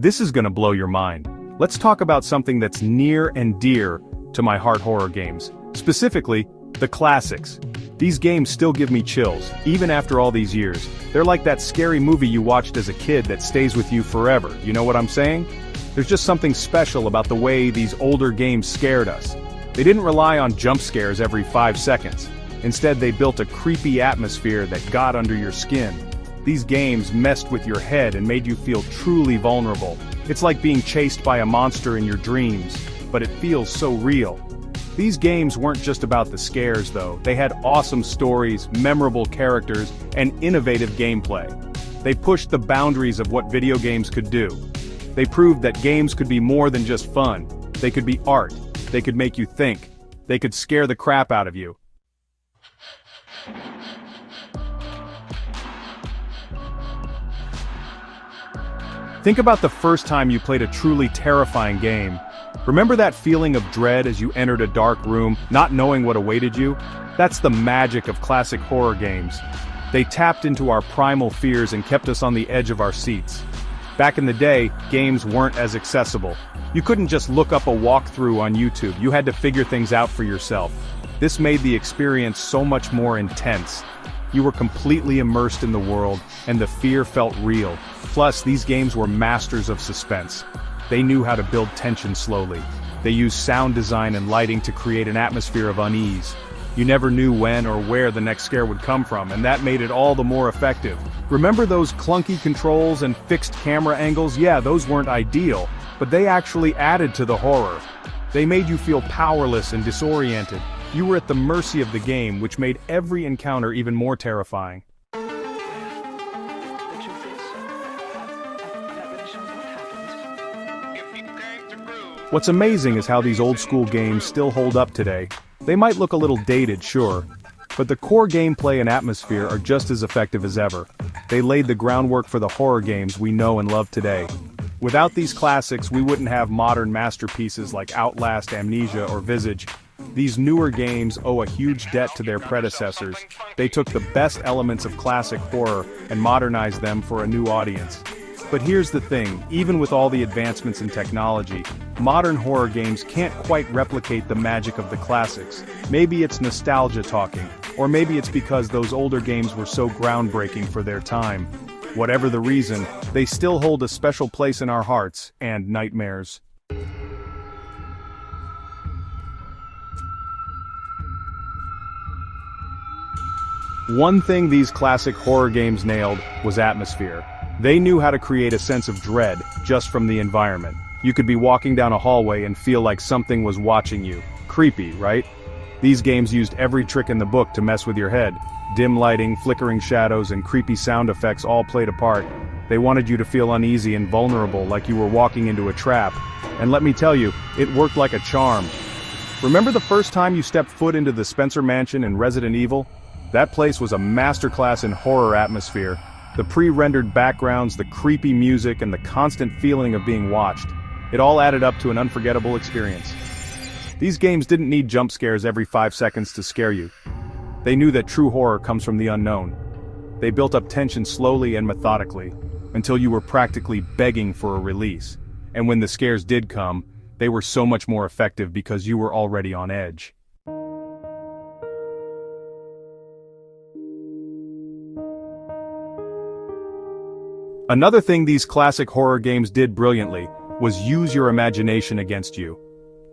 This is gonna blow your mind. Let's talk about something that's near and dear to my heart: horror games. Specifically, the classics. These games still give me chills, even after all these years. They're like that scary movie you watched as a kid that stays with you forever, you know what I'm saying? There's just something special about the way these older games scared us. They didn't rely on jump scares every 5 seconds. Instead, they built a creepy atmosphere that got under your skin. These games messed with your head and made you feel truly vulnerable. It's like being chased by a monster in your dreams, but it feels so real. These games weren't just about the scares though, they had awesome stories, memorable characters, and innovative gameplay. They pushed the boundaries of what video games could do. They proved that games could be more than just fun. They could be art, they could make you think, they could scare the crap out of you. Think about the first time you played a truly terrifying game. Remember that feeling of dread as you entered a dark room, not knowing what awaited you? That's the magic of classic horror games. They tapped into our primal fears and kept us on the edge of our seats. Back in the day, games weren't as accessible. You couldn't just look up a walkthrough on YouTube, you had to figure things out for yourself. This made the experience so much more intense. You were completely immersed in the world, and the fear felt real. Plus, these games were masters of suspense. They knew how to build tension slowly. They used sound design and lighting to create an atmosphere of unease. You never knew when or where the next scare would come from, and that made it all the more effective. Remember those clunky controls and fixed camera angles? Yeah, those weren't ideal, but they actually added to the horror. They made you feel powerless and disoriented. You were at the mercy of the game, which made every encounter even more terrifying. What's amazing is how these old-school games still hold up today. They might look a little dated, sure, but the core gameplay and atmosphere are just as effective as ever. They laid the groundwork for the horror games we know and love today. Without these classics, we wouldn't have modern masterpieces like Outlast, Amnesia, or Visage. These newer games owe a huge debt to their predecessors. They took the best elements of classic horror and modernized them for a new audience. But here's the thing, even with all the advancements in technology, modern horror games can't quite replicate the magic of the classics. Maybe it's nostalgia talking, or maybe it's because those older games were so groundbreaking for their time. Whatever the reason, they still hold a special place in our hearts and nightmares. One thing these classic horror games nailed was atmosphere. They knew how to create a sense of dread just from the environment. You could be walking down a hallway and feel like something was watching you. Creepy, right? These games used every trick in the book to mess with your head. Dim lighting, flickering shadows, and creepy sound effects all played a part. They wanted you to feel uneasy and vulnerable, like you were walking into a trap. And let me tell you, it worked like a charm. Remember the first time you stepped foot into the Spencer Mansion in Resident Evil? That place was a masterclass in horror atmosphere. The pre-rendered backgrounds, the creepy music, and the constant feeling of being watched. It all added up to an unforgettable experience. These games didn't need jump scares every 5 seconds to scare you. They knew that true horror comes from the unknown. They built up tension slowly and methodically, until you were practically begging for a release. And when the scares did come, they were so much more effective because you were already on edge. Another thing these classic horror games did brilliantly was use your imagination against you.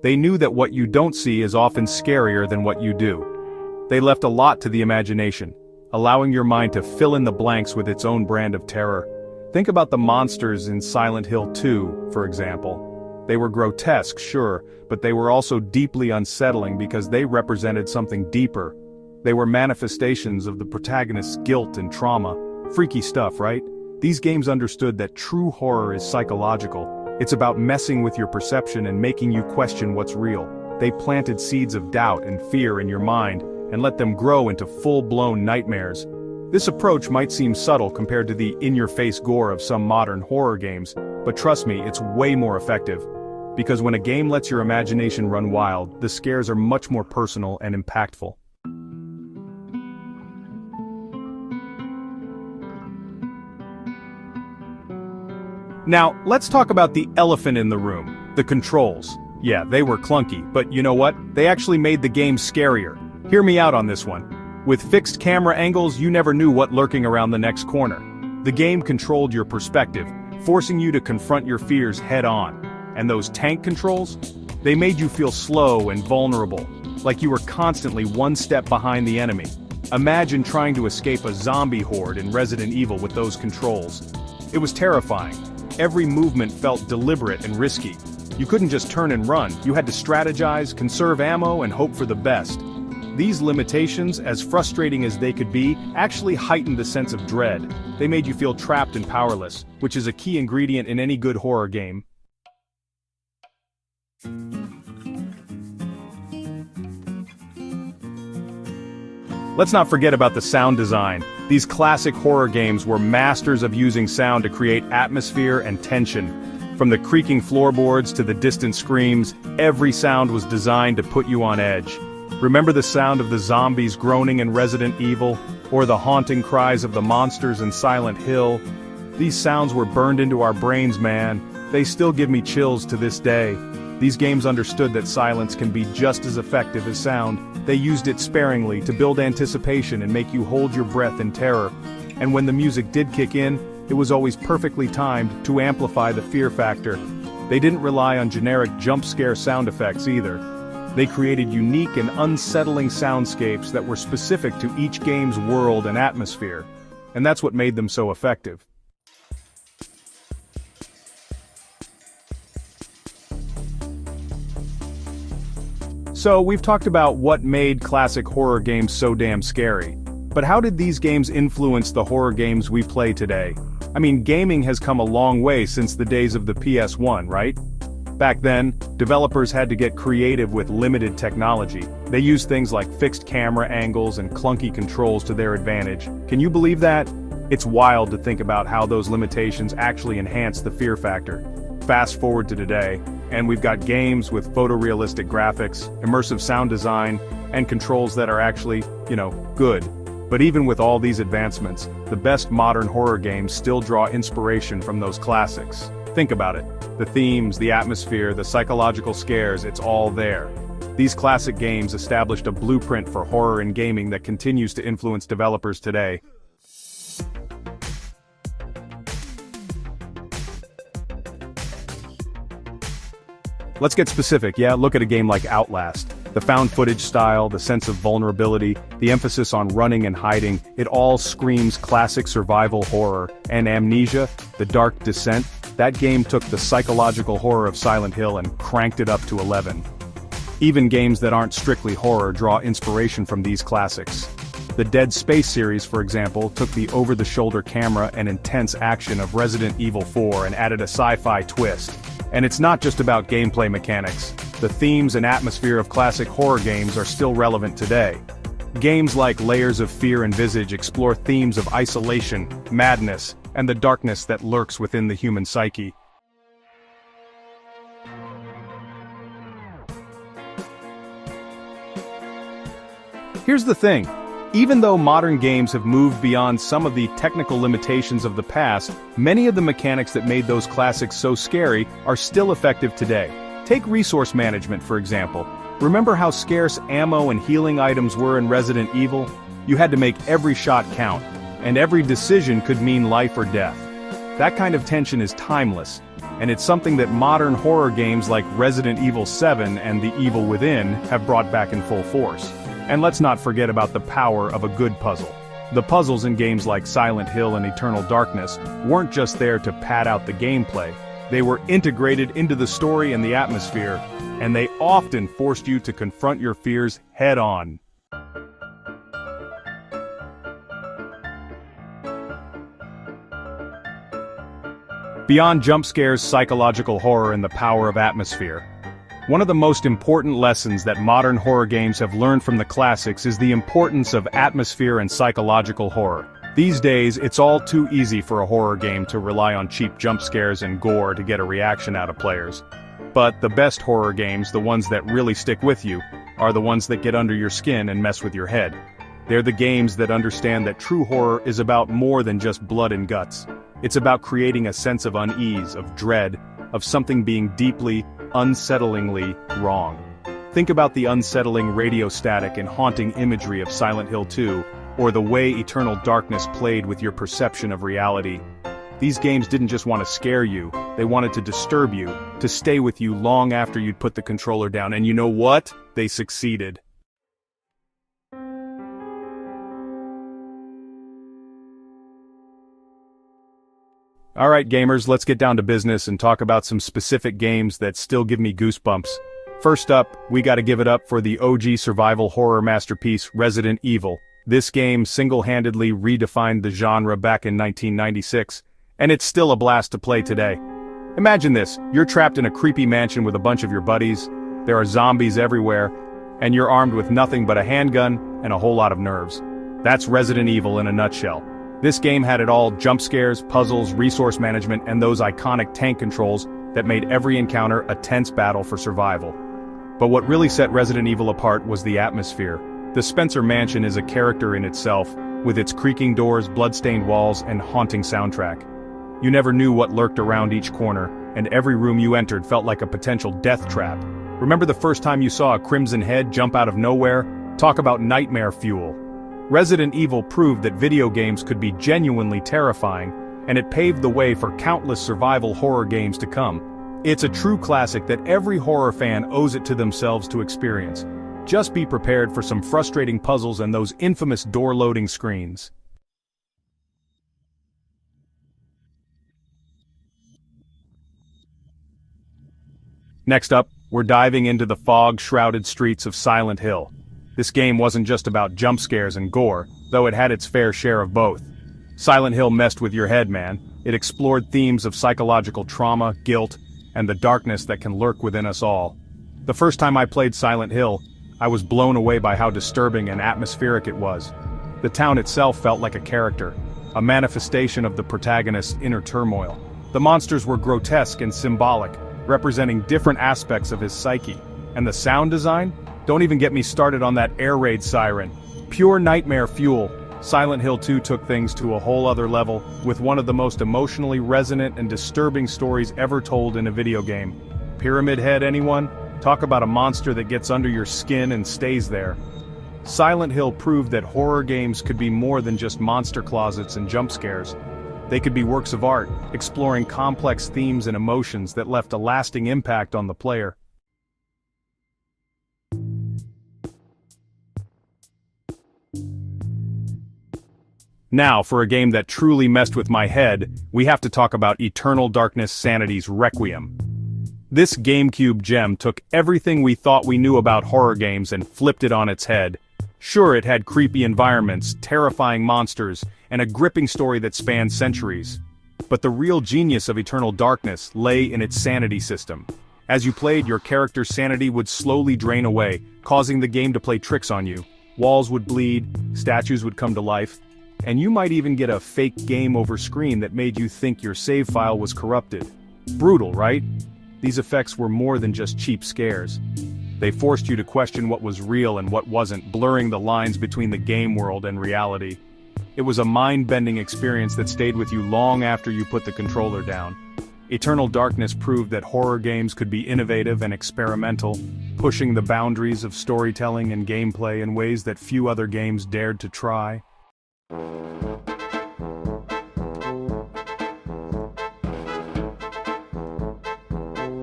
They knew that what you don't see is often scarier than what you do. They left a lot to the imagination, allowing your mind to fill in the blanks with its own brand of terror. Think about the monsters in Silent Hill 2, for example. They were grotesque, sure, but they were also deeply unsettling because they represented something deeper. They were manifestations of the protagonist's guilt and trauma. Freaky stuff, right? These games understood that true horror is psychological. It's about messing with your perception and making you question what's real. They planted seeds of doubt and fear in your mind and let them grow into full-blown nightmares. This approach might seem subtle compared to the in-your-face gore of some modern horror games, but trust me, it's way more effective. Because when a game lets your imagination run wild, the scares are much more personal and impactful. Now, let's talk about the elephant in the room, the controls. Yeah, they were clunky, but you know what? They actually made the game scarier. Hear me out on this one. With fixed camera angles, you never knew what lurking around the next corner. The game controlled your perspective, forcing you to confront your fears head-on. And those tank controls? They made you feel slow and vulnerable, like you were constantly one step behind the enemy. Imagine trying to escape a zombie horde in Resident Evil with those controls. It was terrifying. Every movement felt deliberate and risky. You couldn't just turn and run, you had to strategize, conserve ammo, and hope for the best. These limitations, as frustrating as they could be, actually heightened the sense of dread. They made you feel trapped and powerless, which is a key ingredient in any good horror game. Let's not forget about the sound design. These classic horror games were masters of using sound to create atmosphere and tension. From the creaking floorboards to the distant screams, every sound was designed to put you on edge. Remember the sound of the zombies groaning in Resident Evil, or the haunting cries of the monsters in Silent Hill? These sounds were burned into our brains, man. They still give me chills to this day. These games understood that silence can be just as effective as sound. They used it sparingly to build anticipation and make you hold your breath in terror. And when the music did kick in, it was always perfectly timed to amplify the fear factor. They didn't rely on generic jump scare sound effects either. They created unique and unsettling soundscapes that were specific to each game's world and atmosphere. And that's what made them so effective. So, we've talked about what made classic horror games so damn scary. But how did these games influence the horror games we play today? I mean, gaming has come a long way since the days of the PS1, right? Back then, developers had to get creative with limited technology. They used things like fixed camera angles and clunky controls to their advantage. Can you believe that? It's wild to think about how those limitations actually enhance the fear factor. Fast forward to today, and we've got games with photorealistic graphics, immersive sound design, and controls that are actually, good. But even with all these advancements, the best modern horror games still draw inspiration from those classics. Think about it. The themes, the atmosphere, the psychological scares, it's all there. These classic games established a blueprint for horror in gaming that continues to influence developers today. Let's get specific, look at a game like Outlast. The found footage style, the sense of vulnerability, the emphasis on running and hiding, it all screams classic survival horror. And Amnesia, The Dark Descent, that game took the psychological horror of Silent Hill and cranked it up to 11. Even games that aren't strictly horror draw inspiration from these classics. The Dead Space series, for example, took the over-the-shoulder camera and intense action of Resident Evil 4 and added a sci-fi twist. And it's not just about gameplay mechanics. The themes and atmosphere of classic horror games are still relevant today. Games like Layers of Fear and Visage explore themes of isolation, madness, and the darkness that lurks within the human psyche. Here's the thing. Even though modern games have moved beyond some of the technical limitations of the past, many of the mechanics that made those classics so scary are still effective today. Take resource management, for example. Remember how scarce ammo and healing items were in Resident Evil? You had to make every shot count, and every decision could mean life or death. That kind of tension is timeless, and it's something that modern horror games like Resident Evil 7 and The Evil Within have brought back in full force. And let's not forget about the power of a good puzzle. The puzzles in games like Silent Hill and Eternal Darkness weren't just there to pad out the gameplay. They were integrated into the story and the atmosphere, and they often forced you to confront your fears head-on. Beyond jump scares, psychological horror, and the power of atmosphere, one of the most important lessons that modern horror games have learned from the classics is the importance of atmosphere and psychological horror. These days, it's all too easy for a horror game to rely on cheap jump scares and gore to get a reaction out of players. But the best horror games, the ones that really stick with you, are the ones that get under your skin and mess with your head. They're the games that understand that true horror is about more than just blood and guts. It's about creating a sense of unease, of dread, of something being deeply, unsettlingly wrong. Think about the unsettling radio static and haunting imagery of Silent Hill 2, or the way Eternal Darkness played with your perception of reality. These games didn't just want to scare you, they wanted to disturb you, to stay with you long after you'd put the controller down, and you know what? They succeeded. Alright gamers, let's get down to business and talk about some specific games that still give me goosebumps. First up, we gotta give it up for the OG survival horror masterpiece, Resident Evil. This game single-handedly redefined the genre back in 1996, and it's still a blast to play today. Imagine this, you're trapped in a creepy mansion with a bunch of your buddies, there are zombies everywhere, and you're armed with nothing but a handgun and a whole lot of nerves. That's Resident Evil in a nutshell. This game had it all: jump scares, puzzles, resource management, and those iconic tank controls that made every encounter a tense battle for survival. But what really set Resident Evil apart was the atmosphere. The Spencer Mansion is a character in itself, with its creaking doors, blood-stained walls, and haunting soundtrack. You never knew what lurked around each corner, and every room you entered felt like a potential death trap. Remember the first time you saw a crimson head jump out of nowhere? Talk about nightmare fuel. Resident Evil proved that video games could be genuinely terrifying, and it paved the way for countless survival horror games to come. It's a true classic that every horror fan owes it to themselves to experience. Just be prepared for some frustrating puzzles and those infamous door-loading screens. Next up, we're diving into the fog-shrouded streets of Silent Hill. This game wasn't just about jump scares and gore, though it had its fair share of both. Silent Hill messed with your head, man. It explored themes of psychological trauma, guilt, and the darkness that can lurk within us all. The first time I played Silent Hill, I was blown away by how disturbing and atmospheric it was. The town itself felt like a character, a manifestation of the protagonist's inner turmoil. The monsters were grotesque and symbolic, representing different aspects of his psyche. And the sound design? Don't even get me started on that air raid siren. Pure nightmare fuel. Silent Hill 2 took things to a whole other level, with one of the most emotionally resonant and disturbing stories ever told in a video game. Pyramid Head, anyone? Talk about a monster that gets under your skin and stays there. Silent Hill proved that horror games could be more than just monster closets and jump scares. They could be works of art, exploring complex themes and emotions that left a lasting impact on the player. Now, for a game that truly messed with my head, we have to talk about Eternal Darkness Sanity's Requiem. This GameCube gem took everything we thought we knew about horror games and flipped it on its head. Sure, it had creepy environments, terrifying monsters, and a gripping story that spanned centuries. But the real genius of Eternal Darkness lay in its sanity system. As you played, your character's sanity would slowly drain away, causing the game to play tricks on you. Walls would bleed, statues would come to life, and you might even get a fake game over screen that made you think your save file was corrupted. Brutal, right? These effects were more than just cheap scares. They forced you to question what was real and what wasn't, blurring the lines between the game world and reality. It was a mind-bending experience that stayed with you long after you put the controller down. Eternal Darkness proved that horror games could be innovative and experimental, pushing the boundaries of storytelling and gameplay in ways that few other games dared to try.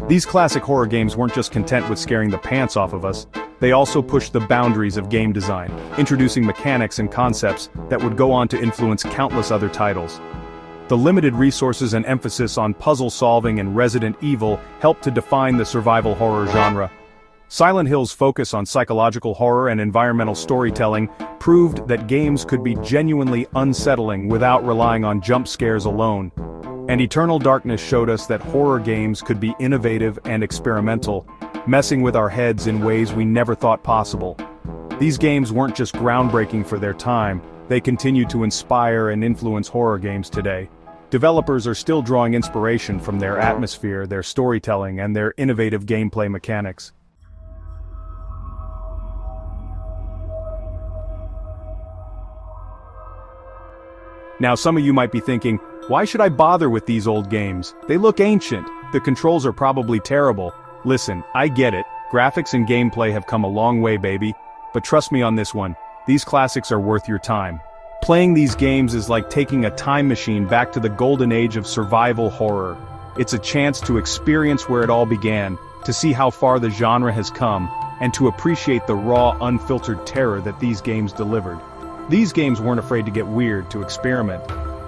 These classic horror games weren't just content with scaring the pants off of us, they also pushed the boundaries of game design, introducing mechanics and concepts that would go on to influence countless other titles. The limited resources and emphasis on puzzle solving in Resident Evil helped to define the survival horror genre. Silent Hill's focus on psychological horror and environmental storytelling proved that games could be genuinely unsettling without relying on jump scares alone. And Eternal Darkness showed us that horror games could be innovative and experimental, messing with our heads in ways we never thought possible. These games weren't just groundbreaking for their time, they continue to inspire and influence horror games today. Developers are still drawing inspiration from their atmosphere, their storytelling, and their innovative gameplay mechanics. Now some of you might be thinking, why should I bother with these old games? They look ancient. The controls are probably terrible. Listen, I get it. Graphics and gameplay have come a long way, baby. But trust me on this one. These classics are worth your time. Playing these games is like taking a time machine back to the golden age of survival horror. It's a chance to experience where it all began, to see how far the genre has come, and to appreciate the raw, unfiltered terror that these games delivered. These games weren't afraid to get weird, to experiment,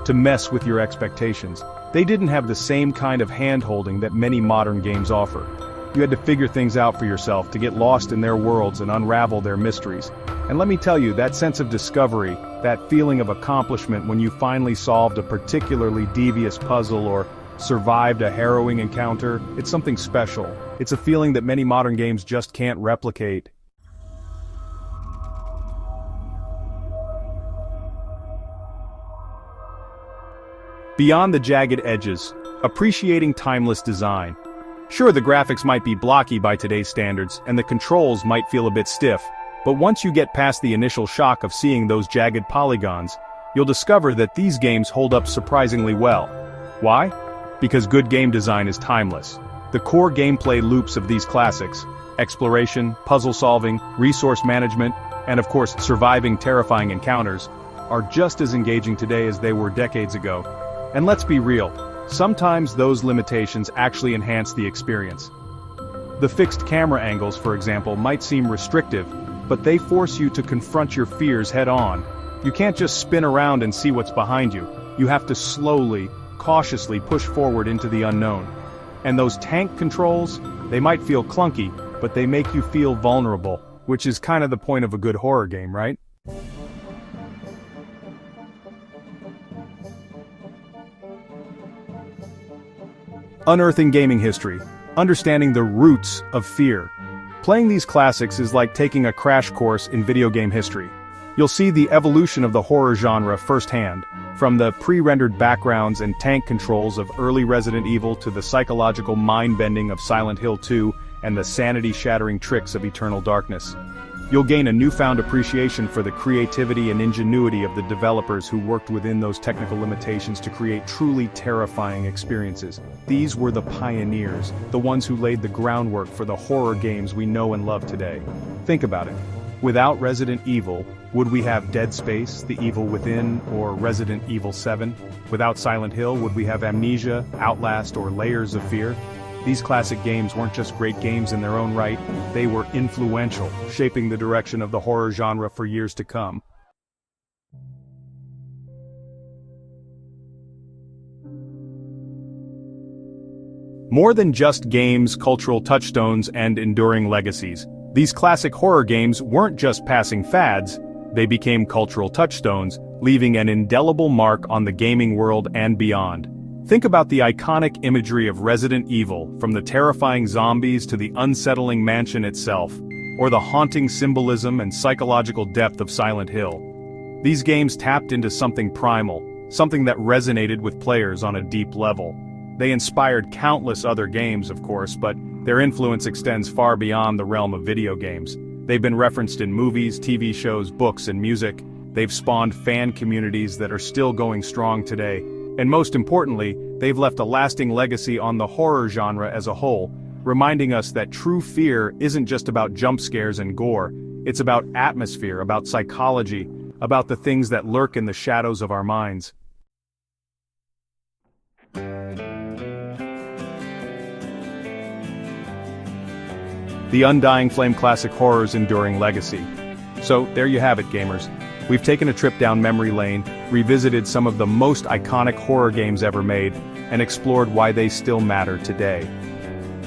to mess with your expectations. They didn't have the same kind of hand-holding that many modern games offer. You had to figure things out for yourself, to get lost in their worlds and unravel their mysteries. And let me tell you, that sense of discovery, that feeling of accomplishment when you finally solved a particularly devious puzzle or survived a harrowing encounter, it's something special. It's a feeling that many modern games just can't replicate. Beyond the jagged edges, appreciating timeless design. Sure, the graphics might be blocky by today's standards, and the controls might feel a bit stiff, but once you get past the initial shock of seeing those jagged polygons, you'll discover that these games hold up surprisingly well. Why? Because good game design is timeless. The core gameplay loops of these classics, exploration, puzzle solving, resource management, and of course surviving terrifying encounters, are just as engaging today as they were decades ago. And let's be real, sometimes those limitations actually enhance the experience. The fixed camera angles, for example, might seem restrictive, but they force you to confront your fears head-on. You can't just spin around and see what's behind you. You have to slowly, cautiously push forward into the unknown. And those tank controls, they might feel clunky, but they make you feel vulnerable, which is kind of the point of a good horror game, right? Unearthing gaming history, understanding the roots of fear. Playing these classics is like taking a crash course in video game history. You'll see the evolution of the horror genre firsthand, from the pre-rendered backgrounds and tank controls of early Resident Evil to the psychological mind-bending of Silent Hill 2 and the sanity-shattering tricks of Eternal Darkness. You'll gain a newfound appreciation for the creativity and ingenuity of the developers who worked within those technical limitations to create truly terrifying experiences. These were the pioneers, the ones who laid the groundwork for the horror games we know and love today. Think about it. Without Resident Evil, would we have Dead Space, The Evil Within, or Resident Evil 7? Without Silent Hill, would we have Amnesia, Outlast, or Layers of Fear? These classic games weren't just great games in their own right, they were influential, shaping the direction of the horror genre for years to come. More than just games, cultural touchstones, and enduring legacies, these classic horror games weren't just passing fads, they became cultural touchstones, leaving an indelible mark on the gaming world and beyond. Think about the iconic imagery of Resident Evil, from the terrifying zombies to the unsettling mansion itself, or the haunting symbolism and psychological depth of Silent Hill. These games tapped into something primal, something that resonated with players on a deep level. They inspired countless other games, of course, but their influence extends far beyond the realm of video games. They've been referenced in movies, TV shows, books, and music. They've spawned fan communities that are still going strong today. And most importantly, they've left a lasting legacy on the horror genre as a whole, reminding us that true fear isn't just about jump scares and gore, it's about atmosphere, about psychology, about the things that lurk in the shadows of our minds. The undying flame classic horror's enduring legacy. So, there you have it, gamers. We've taken a trip down memory lane, revisited some of the most iconic horror games ever made, and explored why they still matter today.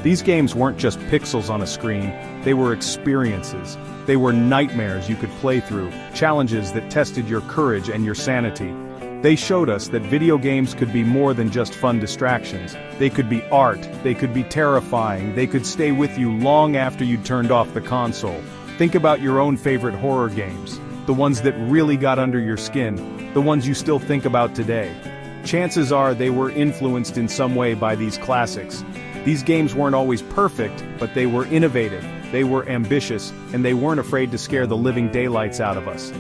These games weren't just pixels on a screen, they were experiences. They were nightmares you could play through, challenges that tested your courage and your sanity. They showed us that video games could be more than just fun distractions. They could be art, they could be terrifying, they could stay with you long after you'd turned off the console. Think about your own favorite horror games. The ones that really got under your skin, the ones you still think about today. Chances are they were influenced in some way by these classics. These games weren't always perfect, but they were innovative, they were ambitious, and they weren't afraid to scare the living daylights out of us.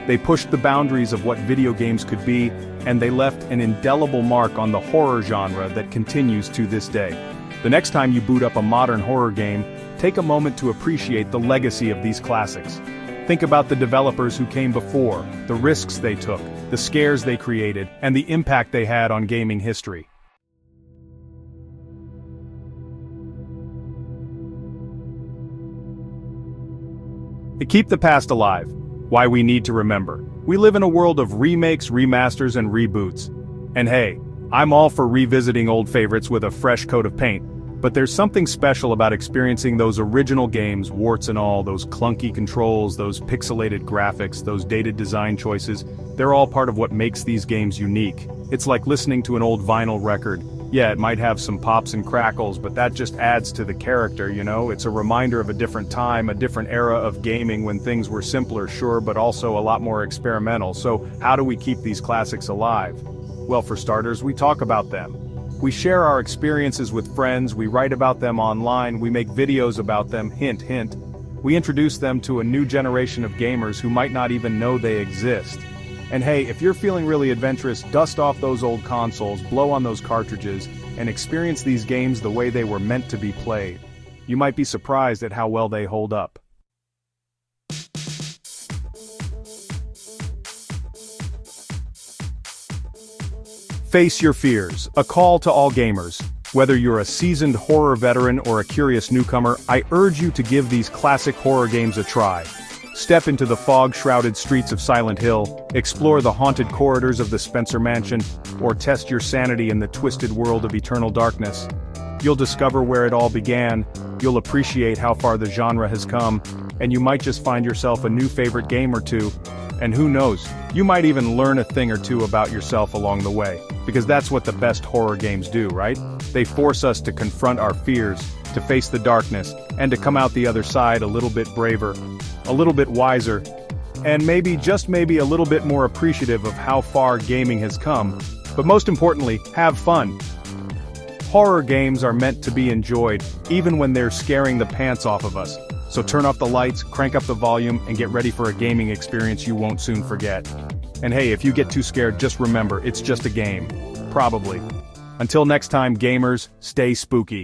They pushed the boundaries of what video games could be, and they left an indelible mark on the horror genre that continues to this day. The next time you boot up a modern horror game, take a moment to appreciate the legacy of these classics. Think about the developers who came before, the risks they took, the scares they created, and the impact they had on gaming history. To keep the past alive. Why we need to remember. We live in a world of remakes, remasters, and reboots. And hey, I'm all for revisiting old favorites with a fresh coat of paint. But there's something special about experiencing those original games, warts and all, those clunky controls, those pixelated graphics, those dated design choices. They're all part of what makes these games unique. It's like listening to an old vinyl record. Yeah, it might have some pops and crackles, but that just adds to the character, you know? It's a reminder of a different time, a different era of gaming when things were simpler, sure, but also a lot more experimental. So, how do we keep these classics alive? Well, for starters, we talk about them. We share our experiences with friends, we write about them online, we make videos about them, hint, hint. We introduce them to a new generation of gamers who might not even know they exist. And hey, if you're feeling really adventurous, dust off those old consoles, blow on those cartridges, and experience these games the way they were meant to be played. You might be surprised at how well they hold up. Face your fears, a call to all gamers. Whether you're a seasoned horror veteran or a curious newcomer, I urge you to give these classic horror games a try. Step into the fog-shrouded streets of Silent Hill, explore the haunted corridors of the Spencer Mansion, or test your sanity in the twisted world of Eternal Darkness. You'll discover where it all began, you'll appreciate how far the genre has come, and you might just find yourself a new favorite game or two. And who knows, you might even learn a thing or two about yourself along the way. Because that's what the best horror games do, right? They force us to confront our fears, to face the darkness, and to come out the other side a little bit braver, a little bit wiser, and maybe, just maybe, a little bit more appreciative of how far gaming has come. But most importantly, have fun. Horror games are meant to be enjoyed, even when they're scaring the pants off of us. So turn off the lights, crank up the volume, and get ready for a gaming experience you won't soon forget. And hey, if you get too scared, just remember, it's just a game. Probably. Until next time, gamers, stay spooky.